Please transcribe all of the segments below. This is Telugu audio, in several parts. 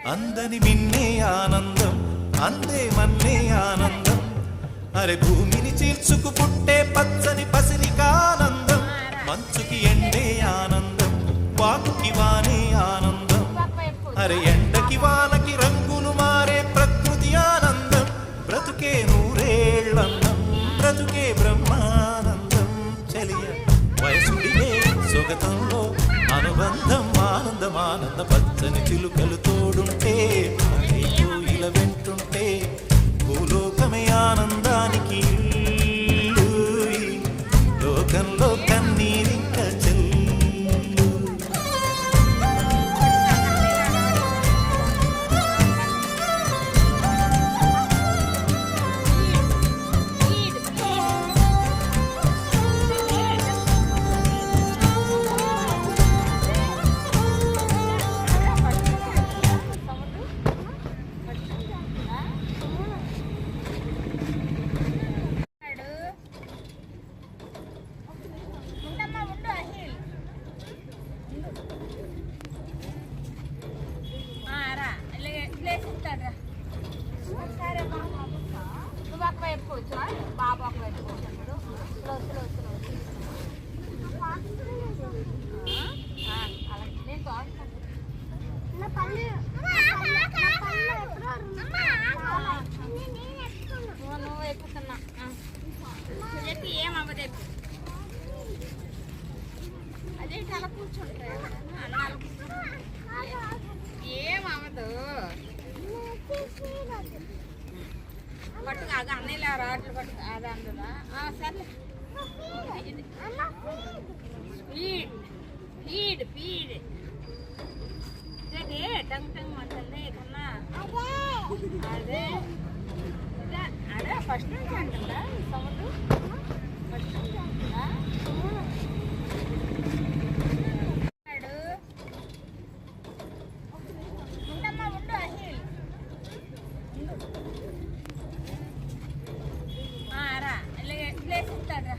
అందని మిన్నే ఆనందం అందే మన్నే ఆనందం అరే భూమిని చీల్చుకు పుట్టే పచ్చని పసిరికానందం మంచుకి ఎండే ఆనందం వాకుకి వానే ఆనందం అరే ఎండకి వానకి రంగులు మారే ప్రకృతి ఆనందం బ్రతుకే నూరేళ్ళందం బ్రతుకే బ్రహ్మానందం చలియ వయసుడిగే సొగతంలో అనుబంధం ఆనందం ఆనంద పచ్చని చిలుకలు తోడుంటే ఇలా వింటుంటే భూలోకమే ఆనందానికి లోకంలో కన్నీరింక చెల్లు నువ్వు ఒక వైపు కూర్చో బాబు ఒక వైపు కూర్చున్నాడు అలాగే నేను తోస్తాను నువ్వు ఎక్కుతున్నా చెప్పి ఏమవ్వదు అదేంటి అలా కూర్చుంటాయి అన్నాలు ఏమవ్వదు పట్టుకు అది అన్నయ్య రాట్లు పట్టుకు అది అందుదా సర్లే స్పీడ్ ఫీడ్ ఫీడ్ ఇదే టంగ్ టంగ్ అంటుంది కన్నా అదే అదే ఫస్ట్ నుంచి అంటుందా సౌండ్ ఫస్ట్ నుంచి అంటుందా ఉండమ్మా ఉండు అహిల్ ప్లేస్ ఇస్తాడు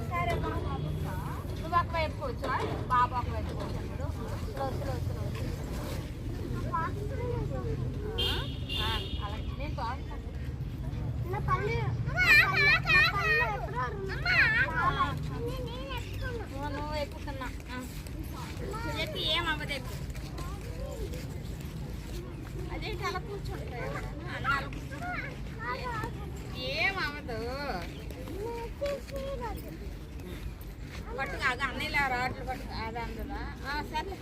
సరే నువ్వు ఒక వైపు కూర్చో బాబు ఒక వైపు కూర్చున్నాడు అలాగే నేను తోస్తాను నువ్వు ఎక్కుతున్నా చెప్పి ఏమవ్వదు అదేంటి అలా కూర్చుంటాయి అన్నాలు ఏమవ్వదు పట్టుకు అది అన్నయ్య రాట్లు పట్టుకు అది అందుదా సర్లే